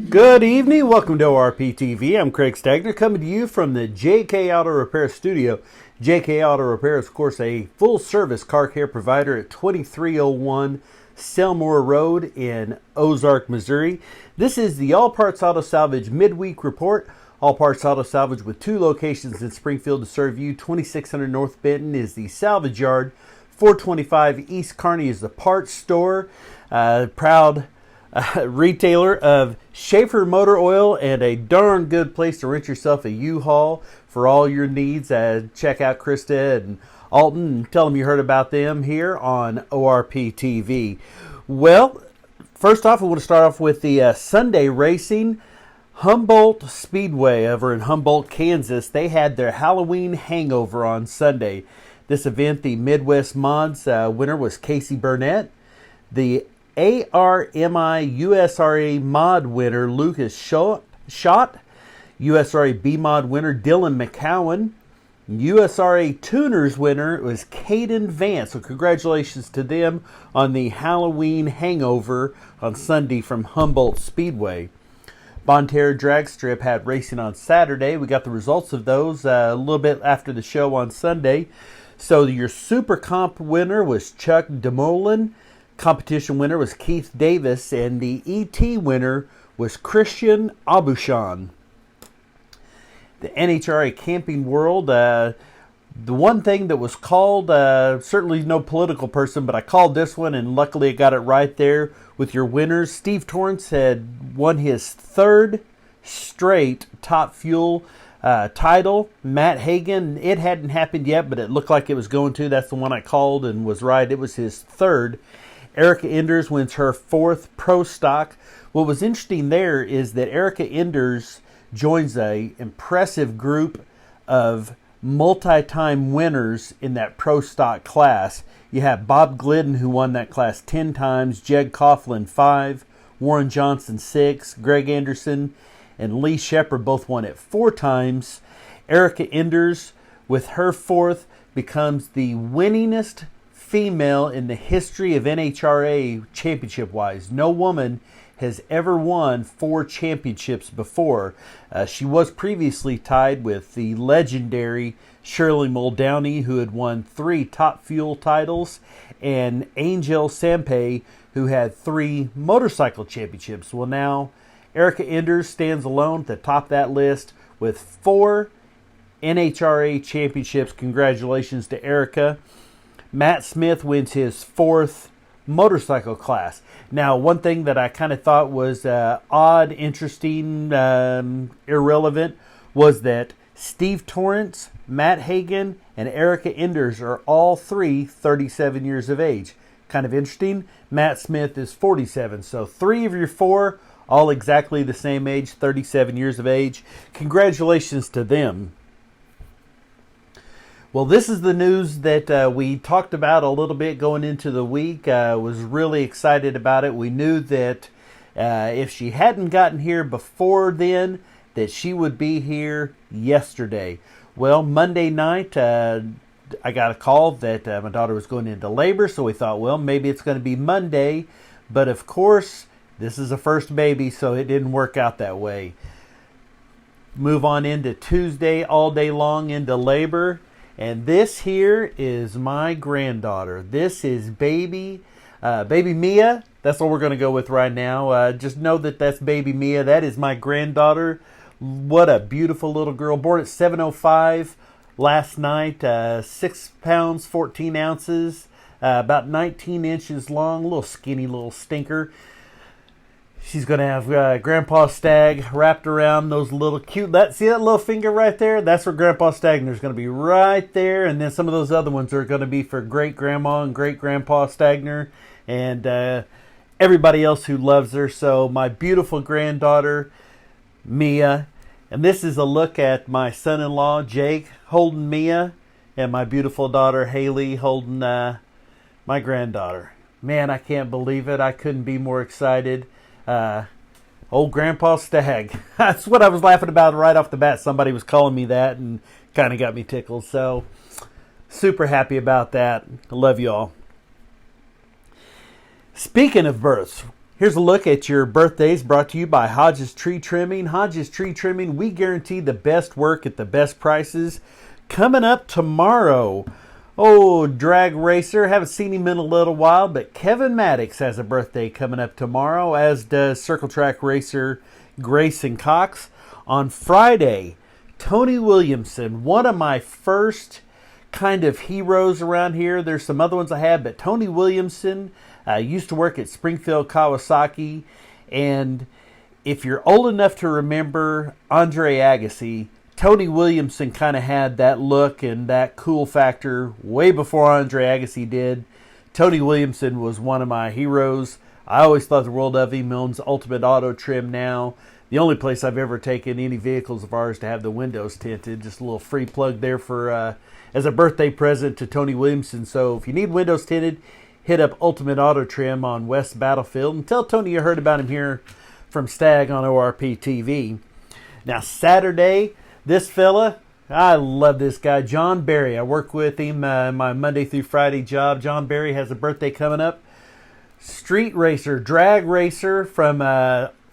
Good evening. Welcome to ORP TV. I'm Craig Stagner coming to you from the JK Auto Repair Studio. JK Auto Repair is, of course, a full-service car care provider at 2301 Selmore Road in Ozark, Missouri. This is the All Parts Auto Salvage Midweek Report. All Parts Auto Salvage with 2 locations in Springfield to serve you. 2600 North Benton is the salvage yard. 425 East Kearney is the parts store. Proud retailer of Schaefer Motor Oil and a darn good place to rent yourself a U-Haul for all your needs. Check out Krista and Alton and tell them you heard about them here on ORP TV. Well, first off, I want to start off with the Sunday racing. Humboldt Speedway over in Humboldt, Kansas, they had their Halloween hangover on Sunday. This event, the Midwest Mods winner was Casey Burnett. The ARMI USRA Mod winner, Lucas Schott. USRA B Mod winner, Dylan McCowan. USRA Tuners winner was Caden Vance. So congratulations to them on the Halloween hangover on Sunday from Humboldt Speedway. Bonterra Drag Strip had racing on Saturday. We got the results of those a little bit after the show on Sunday. So your Super Comp winner was Chuck DeMolin. Competition winner was Keith Davis, and the ET winner was Christian Abushan. The NHRA Camping World, the one thing that was called, certainly no political person, but I called this one, and luckily I got it right there with your winners. Steve Torrance had won his 3rd straight Top Fuel title. Matt Hagan, it hadn't happened yet, but it looked like it was going to. That's the one I called and was right. It was his 3rd. Erica Enders wins her 4th Pro Stock. What was interesting there is that Erica Enders joins a impressive group of multi-time winners in that Pro Stock class. You have Bob Glidden, who won that class 10 times, Jed Coughlin 5, Warren Johnson 6, Greg Anderson and Lee Shepard both won it 4 times. Erica Enders, with her 4th, becomes the winningest female in the history of NHRA championship-wise. No woman has ever won 4 championships before. She was previously tied with the legendary Shirley Muldowney, who had won 3 Top Fuel titles, and Angel Sampe, who had 3 motorcycle championships. Well, now Erica Enders stands alone at the top of that list with 4 NHRA championships. Congratulations to Erica. Matt Smith wins his 4th motorcycle class. Now, one thing that I kind of thought was odd, interesting, irrelevant was that Steve Torrance, Matt Hagan, and Erica Enders are all 3 37 years of age. Kind of interesting. Matt Smith is 47. So 3 of your 4, all exactly the same age, 37 years of age. Congratulations to them. Well, this is the news that we talked about a little bit going into the week. Was really excited about it. We knew that if she hadn't gotten here before then, that she would be here yesterday. Well, Monday night, I got a call that my daughter was going into labor, so we thought, well, maybe it's going to be Monday. But of course, this is a first baby, so it didn't work out that way. Move on into Tuesday, all day long into labor. And this here is my granddaughter. This is baby Mia. That's what we're going to go with right now. Just know that that's baby Mia. That is my granddaughter. What a beautiful little girl. Born at 7:05 last night. 6 pounds, 14 ounces. About 19 inches long. Little skinny little stinker. She's going to have Grandpa Stag wrapped around those little cute... See that little finger right there? That's for Grandpa Stagner's going to be right there. And then some of those other ones are going to be for Great-Grandma and Great-Grandpa Stagner. And everybody else who loves her. So my beautiful granddaughter, Mia. And this is a look at my son-in-law, Jake, holding Mia. And my beautiful daughter, Haley, holding my granddaughter. Man, I can't believe it. I couldn't be more excited. Old Grandpa Stag. That's what I was laughing about right off the bat. Somebody was calling me that and kind of got me tickled. So, super happy about that. I love you all. Speaking of births, Here's a look at your birthdays brought to you by Hodges Tree Trimming. Hodges Tree Trimming, we guarantee the best work at the best prices. Coming up tomorrow, drag racer, haven't seen him in a little while, but Kevin Maddox has a birthday coming up tomorrow, as does circle track racer Grayson Cox. On Friday, Tony Williamson, one of my first kind of heroes around here. There's some other ones I have, but Tony Williamson used to work at Springfield Kawasaki. And if you're old enough to remember Andre Agassi, Tony Williamson kind of had that look and that cool factor way before Andre Agassi did. Tony Williamson was one of my heroes. I always thought the world of him. He owns Ultimate Auto Trim now. The only place I've ever taken any vehicles of ours to have the windows tinted. Just a little free plug there for as a birthday present to Tony Williamson. So if you need windows tinted, hit up Ultimate Auto Trim on West Battlefield and tell Tony you heard about him here from Stag on ORP TV. Now Saturday, this fella, I love this guy, John Berry. I work with him in my Monday through Friday job. John Berry has a birthday coming up. Street racer, drag racer from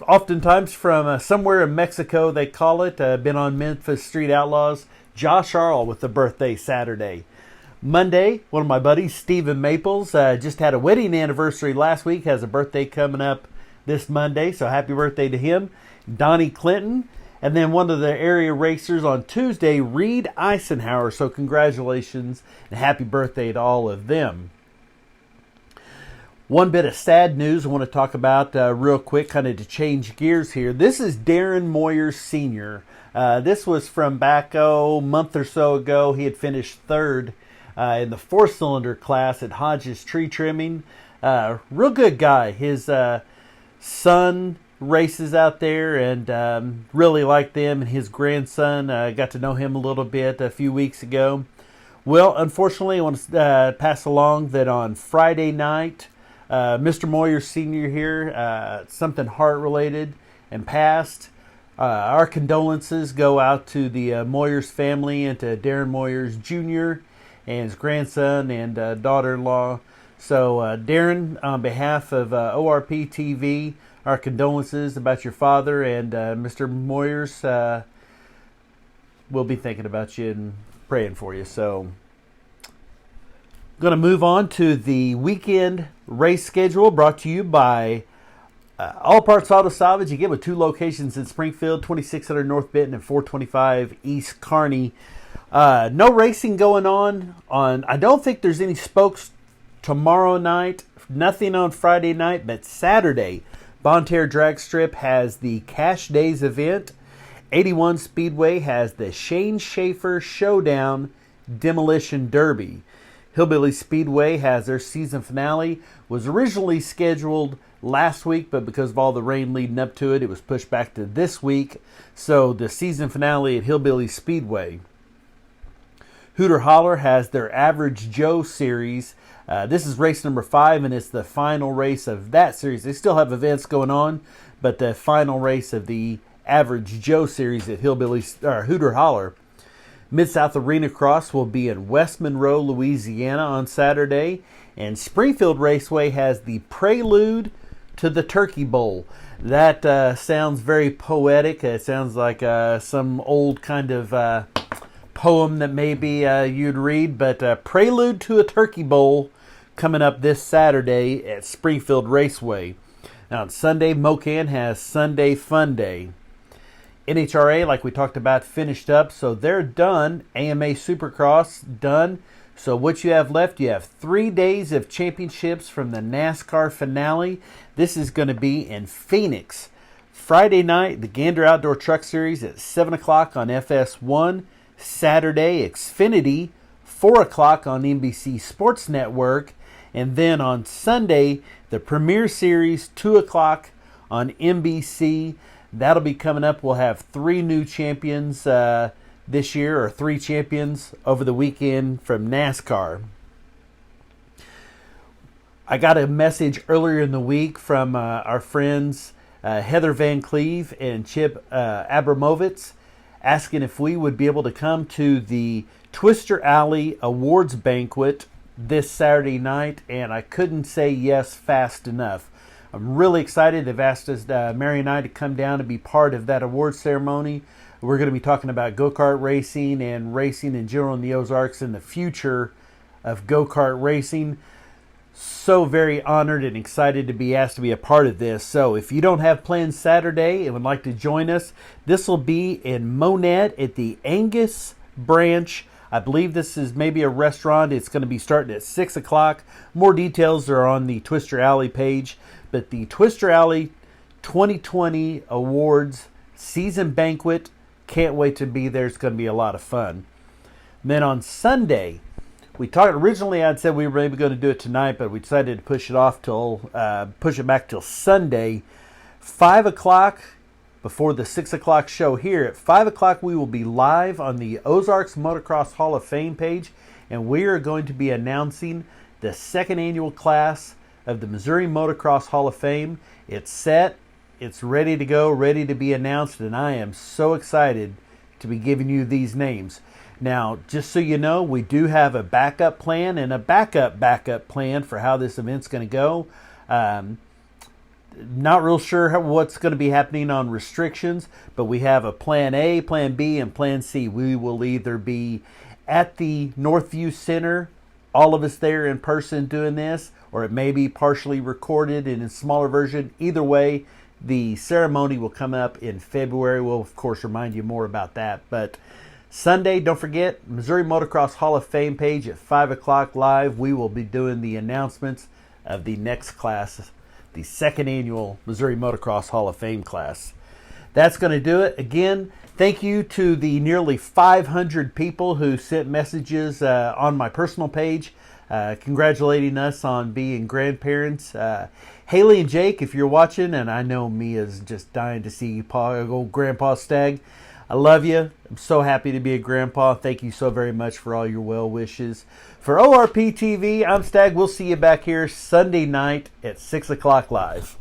oftentimes from somewhere in Mexico, they call it. Been on Memphis Street Outlaws. Josh Arl with the birthday Saturday. Monday, one of my buddies, Stephen Maples, just had a wedding anniversary last week, has a birthday coming up this Monday, so happy birthday to him. Donnie Clinton, and then one of the area racers on Tuesday, Reed Eisenhower, so congratulations and happy birthday to all of them. One bit of sad news I want to talk about real quick, kind of to change gears here. This is Darren Moyers Sr. This was from back a month or so ago. He had finished third in the four-cylinder class at Hodges Tree Trimming. Real good guy. His son races out there and really like them. And his grandson, got to know him a little bit a few weeks ago. Well, unfortunately, I want to pass along that on Friday night, Mr. Moyers Sr. here, something heart-related and passed. Our condolences go out to the Moyers family and to Darren Moyers Jr. and his grandson and daughter-in-law. So, Darren, on behalf of ORP TV, our condolences about your father, and Mr. Moyers will be thinking about you and praying for you. So, going to move on to the weekend race schedule brought to you by All Parts Auto Salvage. You get with two locations in Springfield, 2600 North Benton and 425 East Kearney. No racing going on. I don't think there's any spokes tomorrow night. Nothing on Friday night, but Saturday, Bonne Terre Drag Strip has the Cash Days event. 81 Speedway has the Shane Schaefer Showdown Demolition Derby. Hillbilly Speedway has their season finale. Was originally scheduled last week, but because of all the rain leading up to it, it was pushed back to this week. So the season finale at Hillbilly Speedway. Hooter Holler has their Average Joe series. This is race number 5, and it's the final race of that series. They still have events going on, but the final race of the Average Joe series at Hooter Holler. Mid-South Arena Cross will be in West Monroe, Louisiana on Saturday. And Springfield Raceway has the Prelude to the Turkey Bowl. That sounds very poetic. It sounds like some old kind of poem that maybe you'd read. But Prelude to a Turkey Bowl coming up this Saturday at Springfield Raceway. Now on Sunday, Mocan has Sunday Fun Day. NHRA, like we talked about, finished up, so they're done. AMA Supercross, done. So what you have left, you have 3 days of championships from the NASCAR finale. This is going to be in Phoenix. Friday night, the Gander Outdoor Truck Series at 7 o'clock on FS1. Saturday, Xfinity, 4 o'clock on NBC Sports Network. And then on Sunday, the Premier Series, 2 o'clock on NBC. That'll be coming up. We'll have 3 new champions this year, or 3 champions over the weekend from NASCAR. I got a message earlier in the week from our friends Heather Van Cleve and Chip Abramovitz asking if we would be able to come to the Twister Alley Awards Banquet this Saturday night, and I couldn't say yes fast enough. I'm really excited. They've asked us, Mary and I, to come down and be part of that award ceremony. We're going to be talking about go-kart racing and racing in general in the Ozarks and the future of go-kart racing. So very honored and excited to be asked to be a part of this. So if you don't have plans Saturday and would like to join us, this will be in Monette at the Angus branch. I believe this is maybe a restaurant. It's going to be starting at 6 o'clock. More details are on the Twister Alley page. But the Twister Alley 2020 Awards Season Banquet, can't wait to be there. It's going to be a lot of fun. And then on Sunday, we talked originally. I'd said we were maybe going to do it tonight, but we decided to push it back till Sunday, 5 o'clock. Before the 6 o'clock show here at 5 o'clock, we will be live on the Ozarks Motocross Hall of Fame page, and we are going to be announcing the second annual class of the Missouri Motocross Hall of Fame. It's set, it's ready to go, ready to be announced, and I am so excited to be giving you these names. Now, just so you know, we do have a backup plan and a backup plan for how this event's going to go. Not real sure what's going to be happening on restrictions, but we have a plan A, plan B, and plan C. We will either be at the Northview Center, all of us there in person doing this, or it may be partially recorded in a smaller version. Either way, the ceremony will come up in February. We'll, of course, remind you more about that. But Sunday, don't forget, Missouri Motocross Hall of Fame page at 5 o'clock live. We will be doing the announcements of the next class, the second annual Missouri Motocross Hall of Fame class. That's going to do it. Again, thank you to the nearly 500 people who sent messages on my personal page congratulating us on being grandparents. Haley and Jake, if you're watching, and I know Mia's just dying to see old Grandpa Stagg, I love you. I'm so happy to be a grandpa. Thank you so very much for all your well wishes. For ORP TV, I'm Stagg. We'll see you back here Sunday night at 6 o'clock live.